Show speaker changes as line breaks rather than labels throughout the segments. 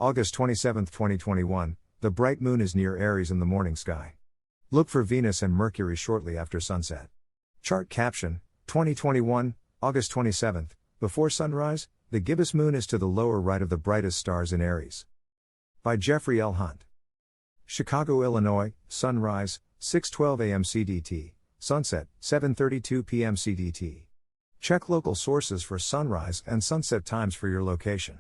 August 27, 2021, the bright moon is near Aries in the morning sky. Look for Venus and Mercury shortly after sunset. Chart caption, 2021, August 27, before sunrise, the gibbous moon is to the lower right of the brightest stars in Aries. By Jeffrey L. Hunt. Chicago, Illinois, sunrise, 6:12 a.m. CDT, sunset, 7:32 p.m. CDT. Check local sources for sunrise and sunset times for your location.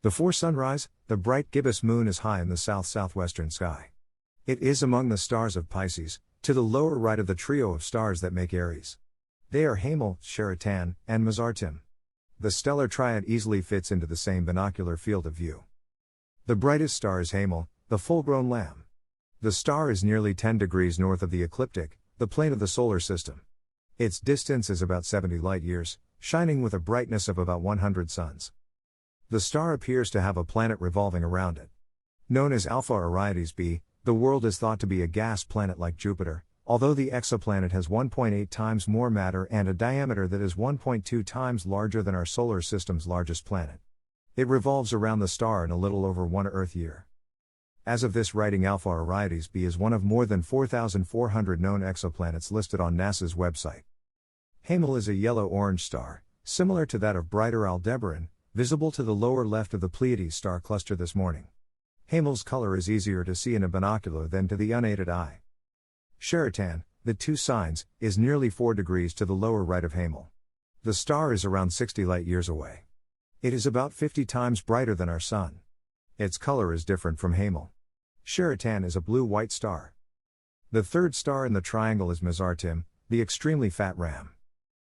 Before sunrise, the bright gibbous moon is high in the south-southwestern sky. It is among the stars of Pisces, to the lower right of the trio of stars that make Aries. They are Hamal, Sheraton, and Mazartim. The stellar triad easily fits into the same binocular field of view. The brightest star is Hamal, the full-grown lamb. The star is nearly 10 degrees north of the ecliptic, the plane of the solar system. Its distance is about 70 light-years, shining with a brightness of about 100 suns. The star appears to have a planet revolving around it. Known as Alpha Arietis b, the world is thought to be a gas planet like Jupiter, although the exoplanet has 1.8 times more matter and a diameter that is 1.2 times larger than our solar system's largest planet. It revolves around the star in a little over 1 Earth year. As of this writing, Alpha Arietis b is one of more than 4,400 known exoplanets listed on NASA's website. Hamal is a yellow-orange star, similar to that of brighter Aldebaran, visible to the lower left of the Pleiades star cluster this morning. Hamal's color is easier to see in a binocular than to the unaided eye. Sheraton, the two signs, is nearly 4 degrees to the lower right of Hamal. The star is around 60 light-years away. It is about 50 times brighter than our Sun. Its color is different from Hamal. Sheraton is a blue-white star. The third star in the triangle is Mazartim, the extremely fat ram.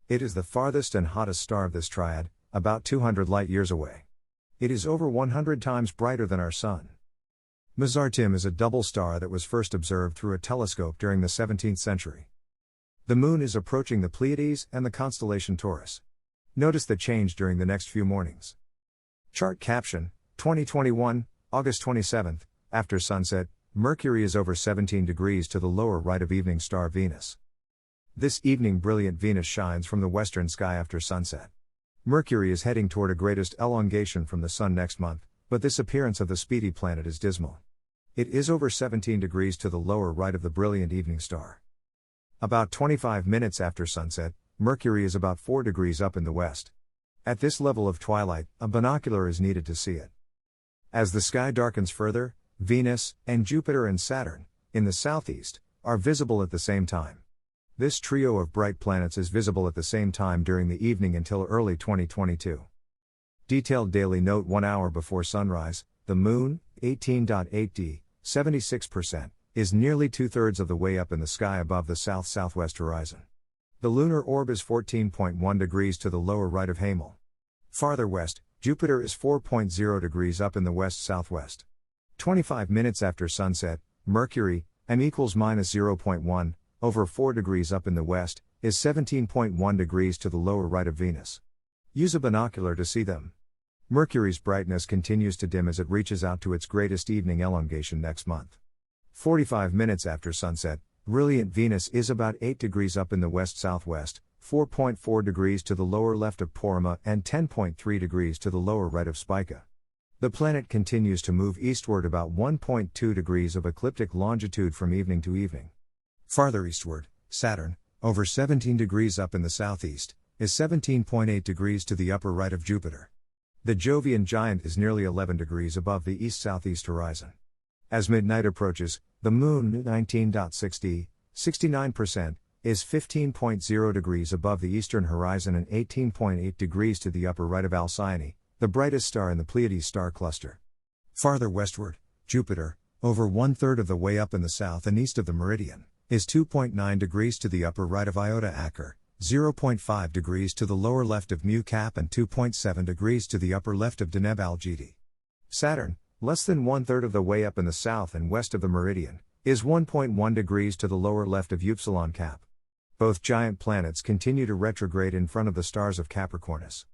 It is the farthest and hottest star of this triad, about 200 light-years away. It is over 100 times brighter than our Sun. Mazartim is a double star that was first observed through a telescope during the 17th century. The moon is approaching the Pleiades and the constellation Taurus. Notice the change during the next few mornings. Chart caption, 2021, August 27, after sunset, Mercury is over 17 degrees to the lower right of evening star Venus. This evening brilliant Venus shines from the western sky after sunset. Mercury is heading toward a greatest elongation from the Sun next month, but this appearance of the speedy planet is dismal. It is over 17 degrees to the lower right of the brilliant evening star. About 25 minutes after sunset, Mercury is about 4 degrees up in the west. At this level of twilight, a binocular is needed to see it. As the sky darkens further, Venus, and Jupiter and Saturn, in the southeast, are visible at the same time. This trio of bright planets is visible at the same time during the evening until early 2022. Detailed daily note: 1 hour before sunrise, the moon, 18.8d, 76%, is nearly 2/3 of the way up in the sky above the south-southwest horizon. The lunar orb is 14.1 degrees to the lower right of Hamal. Farther west, Jupiter is 4.0 degrees up in the west-southwest. 25 minutes after sunset, Mercury, m equals -0.1, over 4 degrees up in the west, is 17.1 degrees to the lower right of Venus. Use a binocular to see them. Mercury's brightness continues to dim as it reaches out to its greatest evening elongation next month. 45 minutes after sunset, brilliant Venus is about 8 degrees up in the west-southwest, 4.4 degrees to the lower left of Porrima and 10.3 degrees to the lower right of Spica. The planet continues to move eastward about 1.2 degrees of ecliptic longitude from evening to evening. Farther eastward, Saturn, over 17 degrees up in the southeast, is 17.8 degrees to the upper right of Jupiter. The Jovian giant is nearly 11 degrees above the east-southeast horizon. As midnight approaches, the moon, 19.6d, 69%, is 15.0 degrees above the eastern horizon and 18.8 degrees to the upper right of Alcyone, the brightest star in the Pleiades star cluster. Farther westward, Jupiter, over 1/3 of the way up in the south and east of the meridian, is 2.9 degrees to the upper right of Iota Acer, 0.5 degrees to the lower left of Mu Cap and 2.7 degrees to the upper left of Deneb Algedi. Saturn, less than 1/3 of the way up in the south and west of the meridian, is 1.1 degrees to the lower left of Upsilon Cap. Both giant planets continue to retrograde in front of the stars of Capricornus.